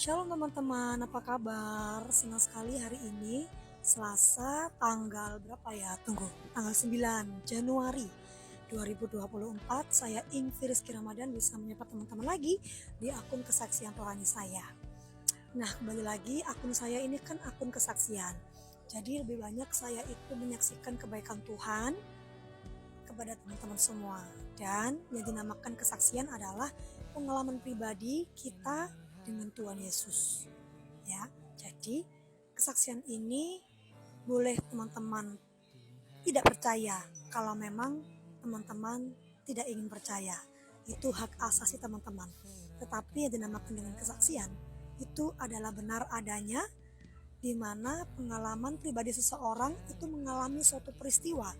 Shalom teman-teman, apa kabar? Senang sekali hari ini Selasa tanggal berapa ya? Tanggal 9 Januari 2024. Saya Ingvi Rizky Ramadan bisa menyapa teman-teman lagi di akun kesaksian rohani saya. Nah, kembali lagi akun saya ini kan akun kesaksian. Jadi lebih banyak saya itu menyaksikan kebaikan Tuhan kepada teman-teman semua. Dan yang dinamakan kesaksian adalah pengalaman pribadi kita dengan Tuhan Yesus. Ya, jadi kesaksian ini boleh teman-teman tidak percaya kalau memang teman-teman tidak ingin percaya. Itu hak asasi teman-teman. Tetapi yang dinamakan dengan kesaksian itu adalah benar adanya, di mana pengalaman pribadi seseorang itu mengalami suatu peristiwa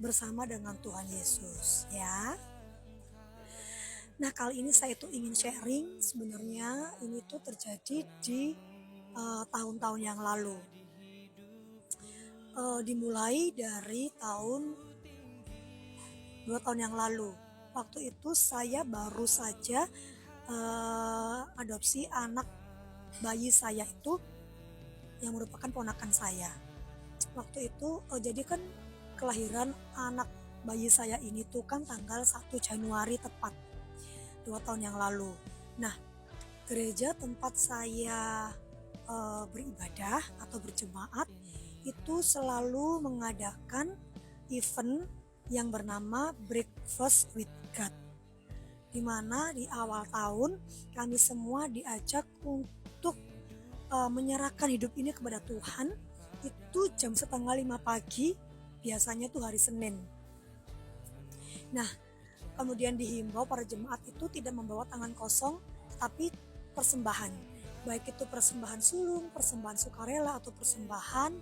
bersama dengan Tuhan Yesus, ya. Nah, kali ini saya tuh ingin sharing, sebenarnya ini tuh terjadi di tahun-tahun yang lalu. Dimulai dari 2 tahun yang lalu. Waktu itu saya baru saja adopsi anak bayi saya itu yang merupakan ponakan saya. Waktu itu jadi kan kelahiran anak bayi saya ini tuh kan tanggal 1 Januari tepat 2 tahun yang lalu. Nah, gereja tempat saya beribadah atau berjemaat itu selalu mengadakan event yang bernama Breakfast with God, di mana di awal tahun kami semua diajak untuk menyerahkan hidup ini kepada Tuhan. Itu jam 4:30 pagi, biasanya tuh hari Senin. Nah, kemudian dihimbau para jemaat itu tidak membawa tangan kosong, tetapi persembahan. Baik itu persembahan sulung, persembahan sukarela, atau persembahan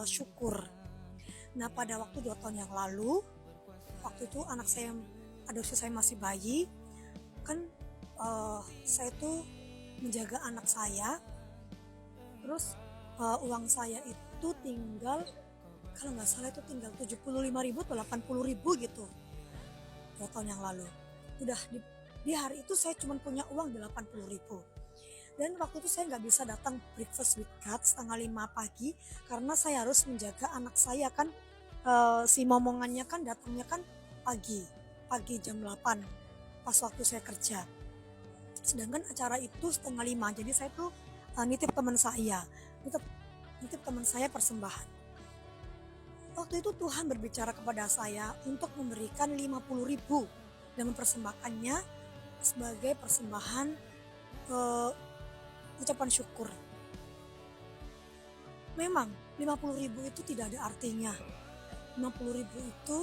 syukur. Nah, pada waktu 2 tahun yang lalu, waktu itu anak saya, adopsi saya masih bayi, kan saya tuh menjaga anak saya, terus uang saya itu tinggal, kalau nggak salah itu tinggal 75.000 atau 80.000 gitu 2 tahun yang lalu. Udah di hari itu saya cuma punya uang 80.000. Dan waktu itu saya nggak bisa datang breakfast with God setengah 5 pagi karena saya harus menjaga anak saya kan. Si momongannya kan datangnya kan pagi jam 8 pas waktu saya kerja. Sedangkan acara itu setengah 5, jadi saya tuh nitip teman saya persembahan. Waktu itu Tuhan berbicara kepada saya untuk memberikan 50.000 dan mempersembahkannya sebagai persembahan ucapan syukur. Memang 50.000 itu tidak ada artinya. 50.000 itu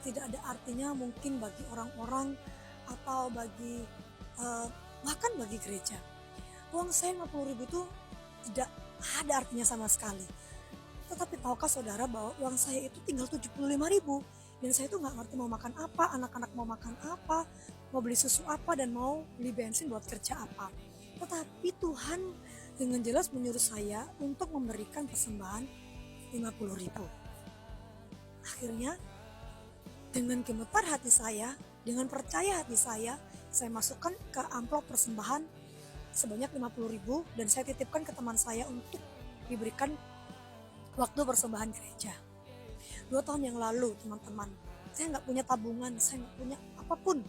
tidak ada artinya mungkin bagi orang-orang atau bagi bahkan bagi gereja. Uang saya 50.000 itu tidak ada artinya sama sekali. Tetapi tahukah saudara bahwa uang saya itu tinggal 75.000 dan saya itu nggak ngerti mau makan apa, anak-anak mau makan apa, mau beli susu apa, dan mau beli bensin buat kerja apa. Tetapi Tuhan dengan jelas menyuruh saya untuk memberikan persembahan 50.000. Akhirnya dengan gemetar hati saya, dengan percaya hati saya masukkan ke amplop persembahan sebanyak 50.000 dan saya titipkan ke teman saya untuk diberikan waktu persembahan gereja. 2 tahun yang lalu, teman-teman, saya nggak punya tabungan, saya nggak punya apapun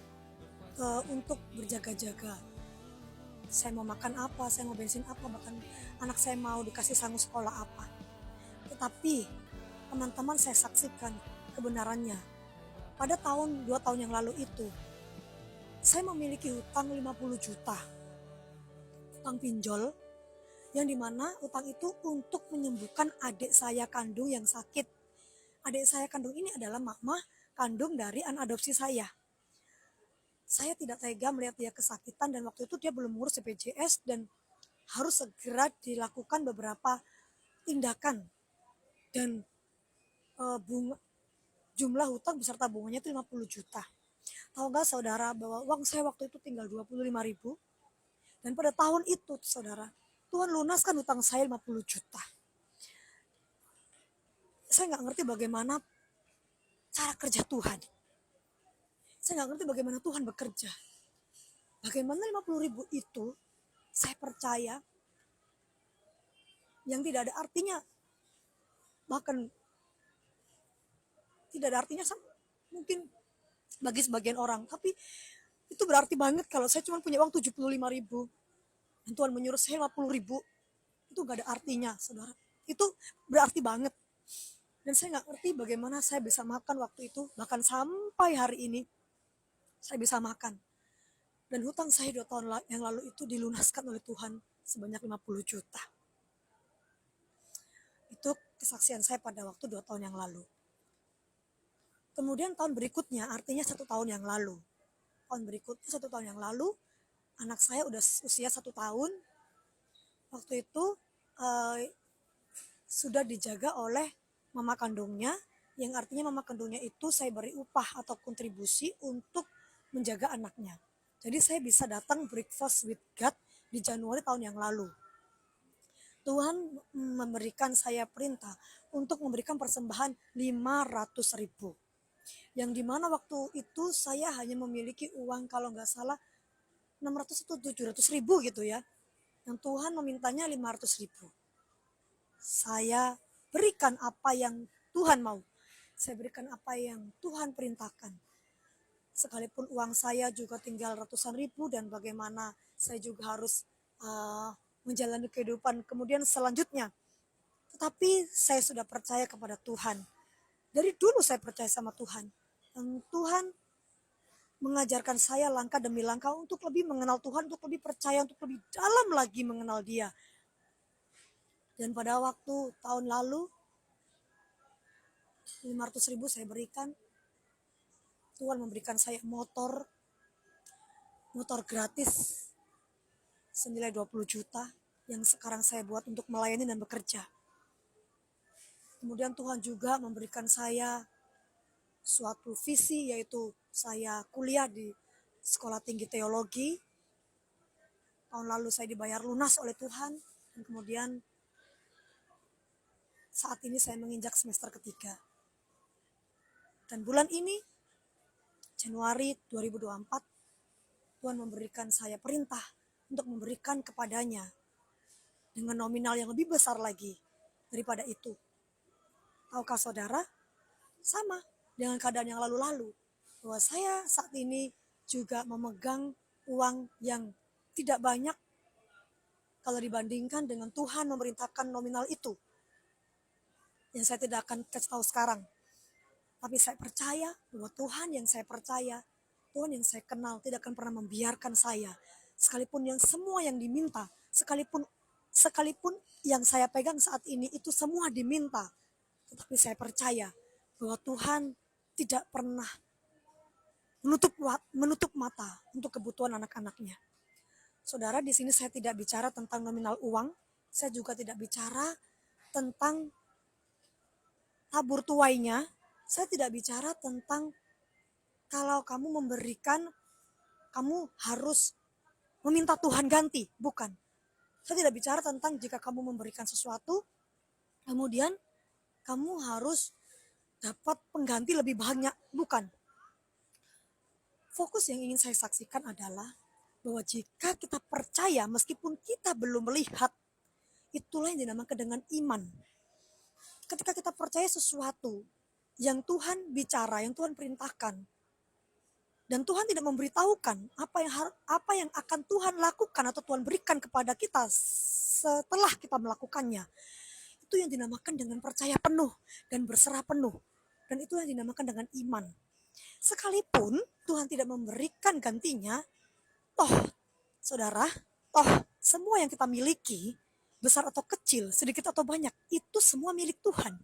untuk berjaga-jaga. Saya mau makan apa, saya mau bensin apa, bahkan anak saya mau dikasih sangu sekolah apa. Tetapi teman-teman, saya saksikan kebenarannya. Pada 2 tahun yang lalu itu, saya memiliki hutang 50 juta. Hutang pinjol, yang dimana utang itu untuk menyembuhkan adik saya kandung yang sakit. Adik saya kandung ini adalah mama kandung dari anak adopsi saya. Saya tidak tega melihat dia kesakitan dan waktu itu dia belum ngurus BPJS dan harus segera dilakukan beberapa tindakan. Dan jumlah hutang beserta bunganya itu 50 juta. Tahu gak saudara bahwa uang saya waktu itu tinggal 25.000? Dan pada tahun itu saudara, Tuhan lunaskan hutang saya 50 juta. Saya nggak ngerti bagaimana cara kerja Tuhan. Saya nggak ngerti bagaimana Tuhan bekerja. Bagaimana 50.000 itu saya percaya yang tidak ada artinya, bahkan tidak ada artinya mungkin bagi sebagian orang, tapi itu berarti banget kalau saya cuma punya uang 75.000 dan Tuhan menyuruh saya 50.000, itu gak ada artinya, saudara. Itu berarti banget. Dan saya nggak ngerti bagaimana saya bisa makan waktu itu, bahkan sampai hari ini saya bisa makan. Dan hutang saya 2 tahun yang lalu itu dilunaskan oleh Tuhan sebanyak 50 juta. Itu kesaksian saya pada waktu 2 tahun yang lalu. Kemudian tahun berikutnya, artinya 1 tahun yang lalu. Tahun berikutnya 1 tahun yang lalu, anak saya udah usia 1 tahun. Waktu itu sudah dijaga oleh mama kandungnya, yang artinya mama kandungnya itu saya beri upah atau kontribusi untuk menjaga anaknya. Jadi saya bisa datang breakfast with God di Januari tahun yang lalu. Tuhan memberikan saya perintah untuk memberikan persembahan 500.000. Yang dimana waktu itu saya hanya memiliki uang kalau nggak salah 600 atau 700.000 gitu ya. Yang Tuhan memintanya 500.000. Saya berikan apa yang Tuhan mau. Saya berikan apa yang Tuhan perintahkan. Sekalipun uang saya juga tinggal ratusan ribu dan bagaimana saya juga harus menjalani kehidupan kemudian selanjutnya. Tetapi saya sudah percaya kepada Tuhan. Dari dulu saya percaya sama Tuhan. Dan Tuhan mengajarkan saya langkah demi langkah untuk lebih mengenal Tuhan, untuk lebih percaya, untuk lebih dalam lagi mengenal Dia. Dan pada waktu tahun lalu 500.000 saya berikan. Tuhan memberikan saya motor gratis senilai 20 juta yang sekarang saya buat untuk melayani dan bekerja. Kemudian Tuhan juga memberikan saya suatu visi, yaitu saya kuliah di Sekolah Tinggi Teologi. Tahun lalu saya dibayar lunas oleh Tuhan, dan kemudian saat ini saya menginjak semester ketiga. Dan bulan ini, Januari 2024, Tuhan memberikan saya perintah untuk memberikan kepadanya dengan nominal yang lebih besar lagi daripada itu. Tahukah saudara, sama dengan keadaan yang lalu-lalu, bahwa saya saat ini juga memegang uang yang tidak banyak kalau dibandingkan dengan Tuhan memerintahkan nominal itu. Yang saya tidak akan kasih tahu sekarang. Tapi saya percaya bahwa Tuhan yang saya percaya, Tuhan yang saya kenal tidak akan pernah membiarkan saya. Sekalipun yang semua yang diminta, sekalipun yang saya pegang saat ini itu semua diminta. Tetapi saya percaya bahwa Tuhan tidak pernah menutup mata untuk kebutuhan anak-anaknya. Saudara, di sini saya tidak bicara tentang nominal uang, saya juga tidak bicara tentang tabur tuainya, saya tidak bicara tentang kalau kamu memberikan, kamu harus meminta Tuhan ganti, bukan. Saya tidak bicara tentang jika kamu memberikan sesuatu, kemudian kamu harus dapat pengganti lebih banyak, bukan. Fokus yang ingin saya saksikan adalah bahwa jika kita percaya meskipun kita belum melihat, itulah yang dinamakan dengan iman. Ketika kita percaya sesuatu yang Tuhan bicara, yang Tuhan perintahkan, dan Tuhan tidak memberitahukan apa yang akan Tuhan lakukan atau Tuhan berikan kepada kita setelah kita melakukannya, itu yang dinamakan dengan percaya penuh dan berserah penuh. Dan itu yang dinamakan dengan iman. Sekalipun Tuhan tidak memberikan gantinya, saudara, semua yang kita miliki, besar atau kecil, sedikit atau banyak, itu semua milik Tuhan.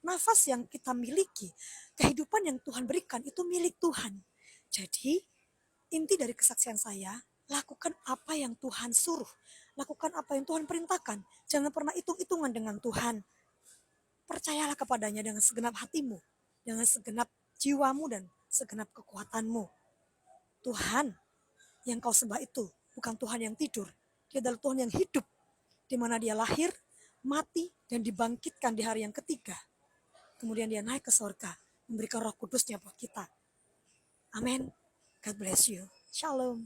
Nafas yang kita miliki, kehidupan yang Tuhan berikan, itu milik Tuhan. Jadi, inti dari kesaksian saya, lakukan apa yang Tuhan suruh. Lakukan apa yang Tuhan perintahkan. Jangan pernah hitung-hitungan dengan Tuhan. Percayalah kepadanya dengan segenap hatimu, dengan segenap jiwamu dan segenap kekuatanmu. Tuhan yang kau sembah itu bukan Tuhan yang tidur. Dia adalah Tuhan yang hidup, di mana dia lahir, mati, dan dibangkitkan di hari yang ketiga. Kemudian dia naik ke surga, memberikan Roh Kudusnya buat kita. Amin. God bless you. Shalom.